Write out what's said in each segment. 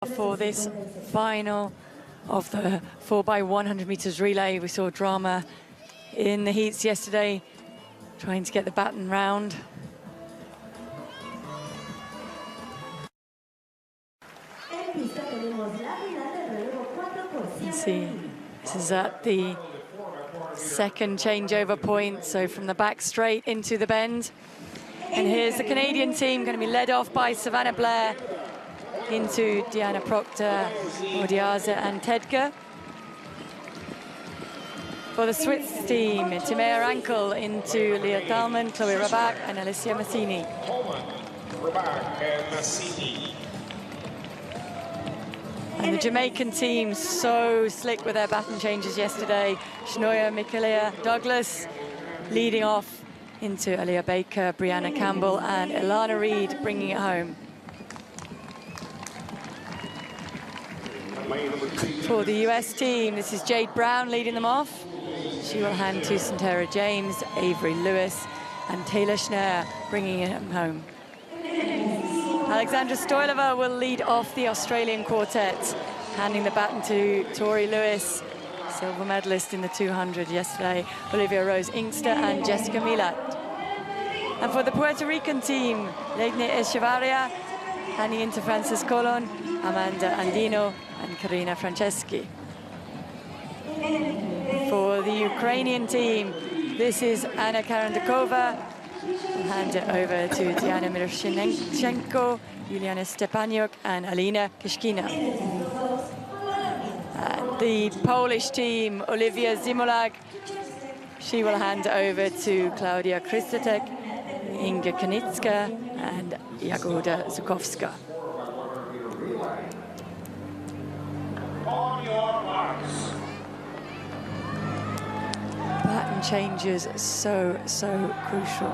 For this final of the 4x100 meters relay, we saw drama in the heats yesterday, trying to get the baton round. You see, this is at the second changeover point, so from the back straight into the bend. And here's the Canadian team, going to be led off by Savannah Blair into Diana Proctor, Odiaza and Tedger. For the Swiss team, Timea Rankel into Leah Thalman, Chloe Rabach and Alicia Massini. And the Jamaican team, so slick with their baton changes yesterday. Shnoya Michaela Douglas leading off into Aliyah Baker, Brianna Campbell and Ilana Reed bringing it home. For the US team, this is Jade Brown leading them off. She will hand to Santera James, Avery Lewis and Taylor Schneer bringing it home. Alexandra Stoilova will lead off the Australian quartet, handing the baton to Tori Lewis, silver medalist in the 200 yesterday, Olivia Rose Inkster and Jessica Milat. And for the Puerto Rican team, Legne Echevarria, handing into Frances Colon, Amanda Andino and Karina Franceschi. For the Ukrainian team, this is Anna Karandakova. We'll hand it over to Diana Miroshenko, Yuliana Stepaniuk and Alina Kishkina. The Polish team, Olivia Zimolag, she will hand over to Klaudia Kristatek, Inga Kanitska and Jagoda Zukowska. On your marks. Baton changes so crucial.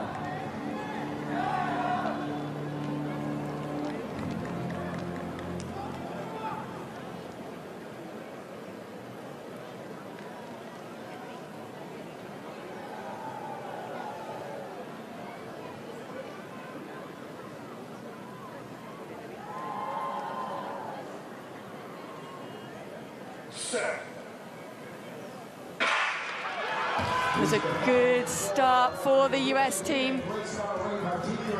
It was a good start for the US team.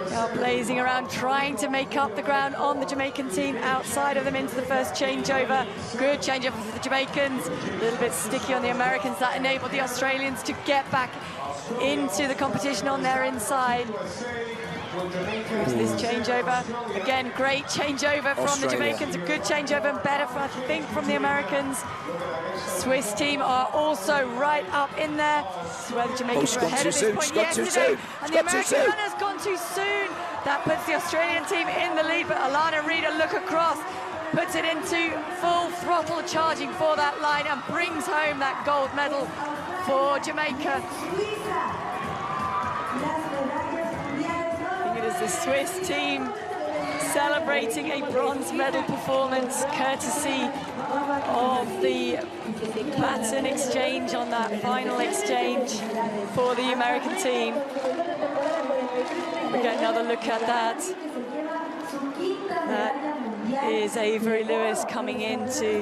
They are blazing around, trying to make up the ground on the Jamaican team outside of them into the first changeover. Good changeover for the Jamaicans, a little bit sticky on the Americans. That enabled the Australians to get back into the competition on their inside. Here's this changeover. Again, great changeover from the Jamaicans, a good changeover and better, I think, from the Americans. Swiss team are also right up in there. This is where the Jamaicans are ahead at this point yesterday. And the American runner's gone too soon. That puts the Australian team in the lead, but Alana Reed, a look across, puts it into full throttle charging for that line and brings home that gold medal for Jamaica. It is the Swiss team celebrating a bronze medal performance courtesy of the baton exchange on that final exchange for the American team. We get another look at that. That is Avery Lewis coming in to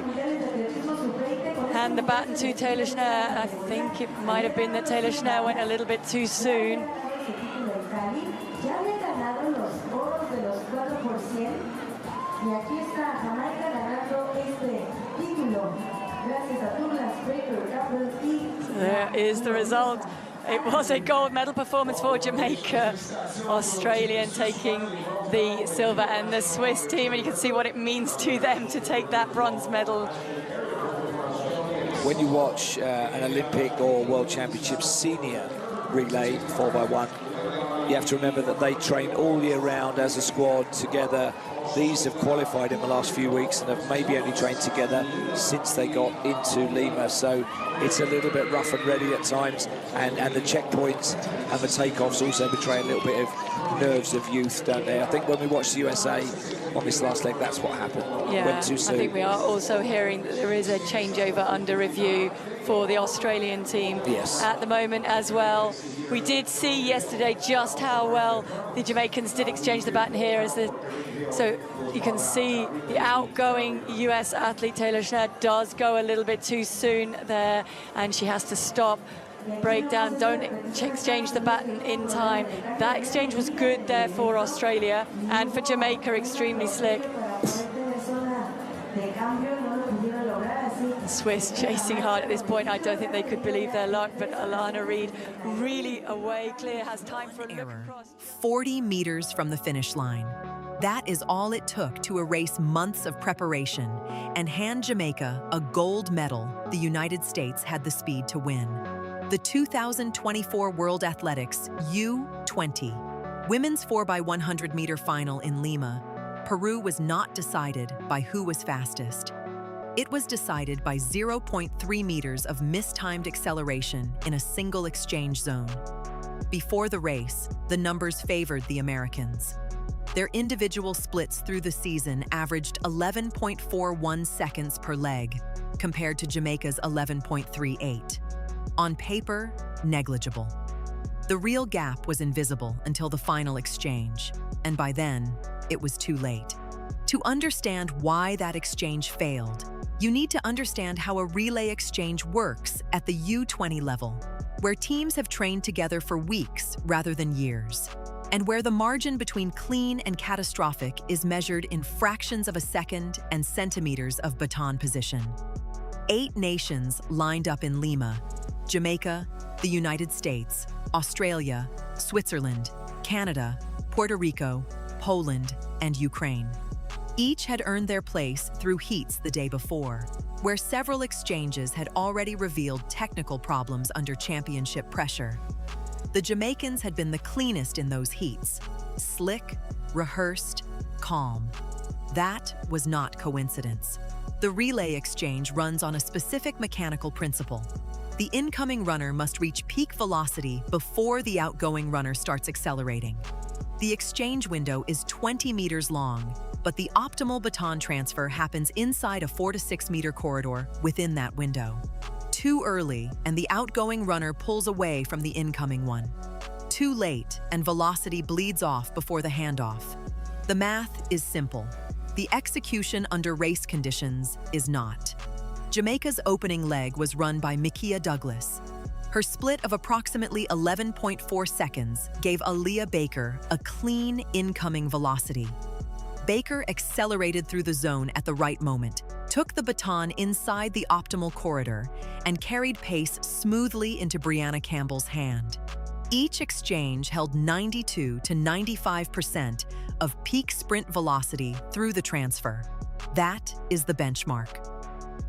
hand the baton to Taylor Schneer. I think it might have been that Taylor Schneer went a little bit too soon. There is the result. It was a gold medal performance for Jamaica. Australian taking the silver and the Swiss team, and you can see what it means to them to take that bronze medal. When you watch an Olympic or World Championships senior relay 4x1, you have to remember that they train all year round as a squad together. These have qualified in the last few weeks and have maybe only trained together since they got into Lima. So it's a little bit rough and ready at times, and the checkpoints and the takeoffs also betray a little bit of nerves of youth, don't they? I think when we watch the USA on this last leg, that's what happened. Yeah, Went too soon. I think we are also hearing that there is a changeover under review for the Australian team at the moment as well. We did see yesterday just how well the Jamaicans did exchange the baton here. So you can see the outgoing US athlete Taylor Schneider does go a little bit too soon there, and she has to stop, break down, don't exchange the baton in time. That exchange was good there for Australia, and for Jamaica, extremely slick. Swiss chasing hard at this point. I don't think they could believe their luck, but Alana Reid really away clear, has time for a look across. 40 meters from the finish line. That is all it took to erase months of preparation and hand Jamaica a gold medal the United States had the speed to win. The 2024 World Athletics U20 Women's 4x100 m final in Lima, Peru was not decided by who was fastest. It was decided by 0.3 meters of mistimed acceleration in a single exchange zone. Before the race, the numbers favored the Americans. Their individual splits through the season averaged 11.41 seconds per leg, compared to Jamaica's 11.38. On paper, negligible. The real gap was invisible until the final exchange, and by then, it was too late. To understand why that exchange failed, you need to understand how a relay exchange works at the U20 level, where teams have trained together for weeks rather than years, and where the margin between clean and catastrophic is measured in fractions of a second and centimeters of baton position. 8 nations lined up in Lima: Jamaica, the United States, Australia, Switzerland, Canada, Puerto Rico, Poland, and Ukraine. Each had earned their place through heats the day before, where several exchanges had already revealed technical problems under championship pressure. The Jamaicans had been the cleanest in those heats: slick, rehearsed, calm. That was not coincidence. The relay exchange runs on a specific mechanical principle. The incoming runner must reach peak velocity before the outgoing runner starts accelerating. The exchange window is 20 meters long, but the optimal baton transfer happens inside a 4 to 6 meter corridor within that window. Too early, and the outgoing runner pulls away from the incoming one. Too late, and velocity bleeds off before the handoff. The math is simple. The execution under race conditions is not. Jamaica's opening leg was run by Mikia Douglas. Her split of approximately 11.4 seconds gave Aaliyah Baker a clean incoming velocity. Baker accelerated through the zone at the right moment, took the baton inside the optimal corridor, and carried pace smoothly into Brianna Campbell's hand. Each exchange held 92 to 95% of peak sprint velocity through the transfer. That is the benchmark.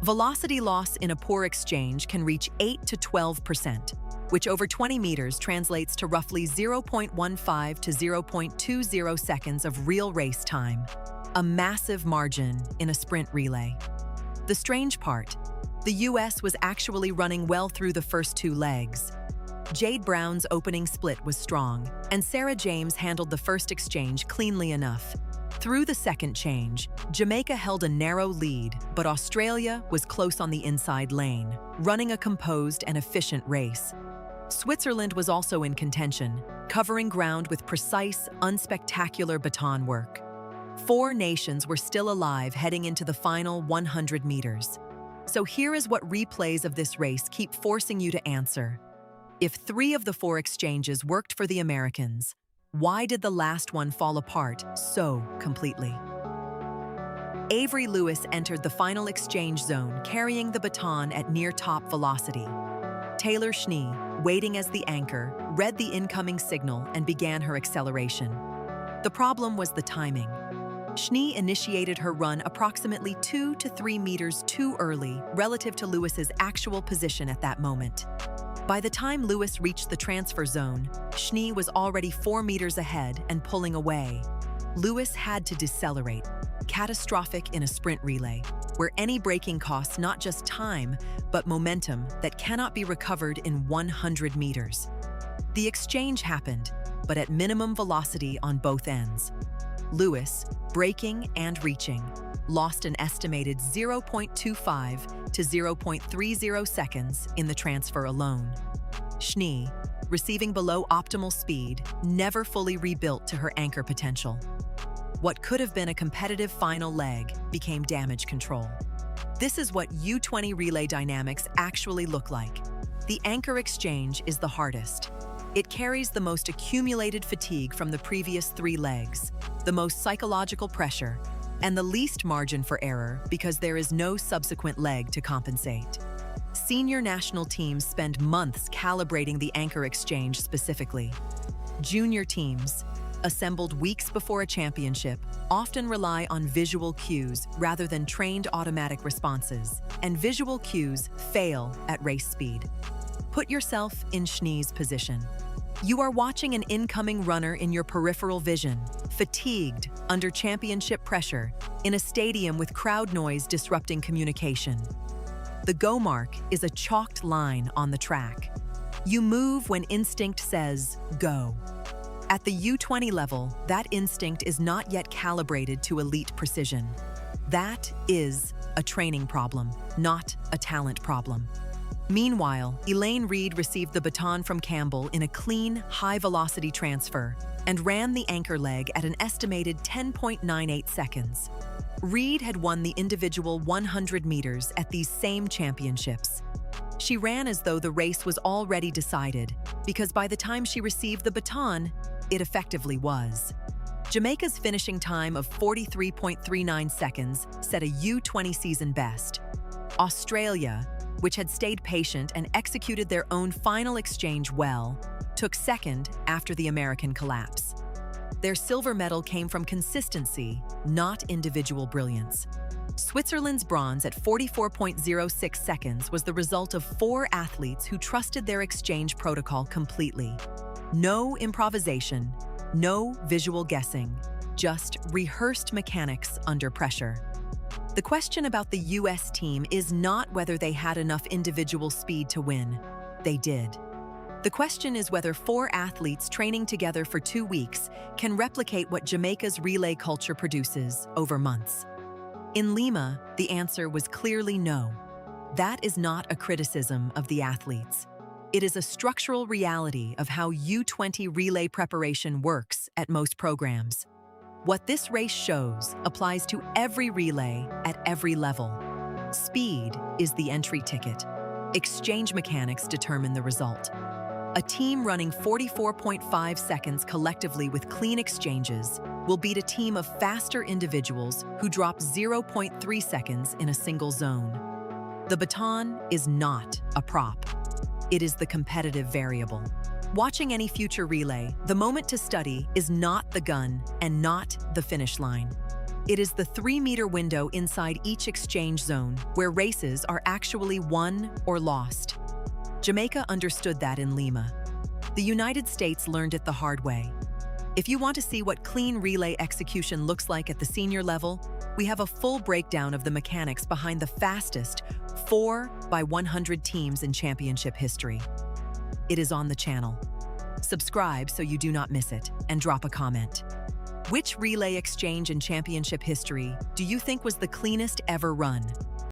Velocity loss in a poor exchange can reach 8 to 12%, which over 20 meters translates to roughly 0.15 to 0.20 seconds of real race time, a massive margin in a sprint relay. The strange part, the US was actually running well through the first 2 legs. Jade Brown's opening split was strong, and Sarah James handled the first exchange cleanly enough. Through the second change, Jamaica held a narrow lead, but Australia was close on the inside lane, running a composed and efficient race. Switzerland was also in contention, covering ground with precise, unspectacular baton work. 4 nations were still alive heading into the final 100 meters. So here is what replays of this race keep forcing you to answer. If 3 of the 4 exchanges worked for the Americans, why did the last one fall apart so completely? Avery Lewis entered the final exchange zone carrying the baton at near-top velocity. Taylor Schnee, waiting as the anchor, read the incoming signal and began her acceleration. The problem was the timing. Schnee initiated her run approximately 2 to 3 meters too early relative to Lewis's actual position at that moment. By the time Lewis reached the transfer zone, Schnee was already 4 meters ahead and pulling away. Lewis had to decelerate, catastrophic in a sprint relay, where any braking costs not just time, but momentum that cannot be recovered in 100 meters. The exchange happened, but at minimum velocity on both ends. Lewis, braking and reaching, lost an estimated 0.25 to 0.30 seconds in the transfer alone. Schnee, receiving below optimal speed, never fully rebuilt to her anchor potential. What could have been a competitive final leg became damage control. This is what U20 relay dynamics actually look like. The anchor exchange is the hardest. It carries the most accumulated fatigue from the previous 3 legs, the most psychological pressure, and the least margin for error because there is no subsequent leg to compensate. Senior national teams spend months calibrating the anchor exchange specifically. Junior teams, assembled weeks before a championship, often rely on visual cues rather than trained automatic responses, and visual cues fail at race speed. Put yourself in Schnee's position. You are watching an incoming runner in your peripheral vision, fatigued, under championship pressure, in a stadium with crowd noise disrupting communication. The go mark is a chalked line on the track. You move when instinct says, go. At the U20 level, that instinct is not yet calibrated to elite precision. That is a training problem, not a talent problem. Meanwhile, Elaine Reid received the baton from Campbell in a clean, high-velocity transfer and ran the anchor leg at an estimated 10.98 seconds. Reid had won the individual 100 meters at these same championships. She ran as though the race was already decided, because by the time she received the baton, it effectively was. Jamaica's finishing time of 43.39 seconds set a U20 season best. Australia, which had stayed patient and executed their own final exchange well, took second after the American collapse. Their silver medal came from consistency, not individual brilliance. Switzerland's bronze at 44.06 seconds was the result of 4 athletes who trusted their exchange protocol completely. No improvisation, no visual guessing, just rehearsed mechanics under pressure. The question about the US team is not whether they had enough individual speed to win. They did. The question is whether 4 athletes training together for 2 weeks can replicate what Jamaica's relay culture produces over months. In Lima, the answer was clearly no. That is not a criticism of the athletes. It is a structural reality of how U20 relay preparation works at most programs. What this race shows applies to every relay at every level. Speed is the entry ticket. Exchange mechanics determine the result. A team running 44.5 seconds collectively with clean exchanges will beat a team of faster individuals who drop 0.3 seconds in a single zone. The baton is not a prop. It is the competitive variable. Watching any future relay, the moment to study is not the gun and not the finish line. It is the 3-meter window inside each exchange zone where races are actually won or lost. Jamaica understood that in Lima. The United States learned it the hard way. If you want to see what clean relay execution looks like at the senior level, we have a full breakdown of the mechanics behind the fastest 4x100 teams in championship history. It is on the channel. Subscribe so you do not miss it, and drop a comment. Which relay exchange in championship history do you think was the cleanest ever run?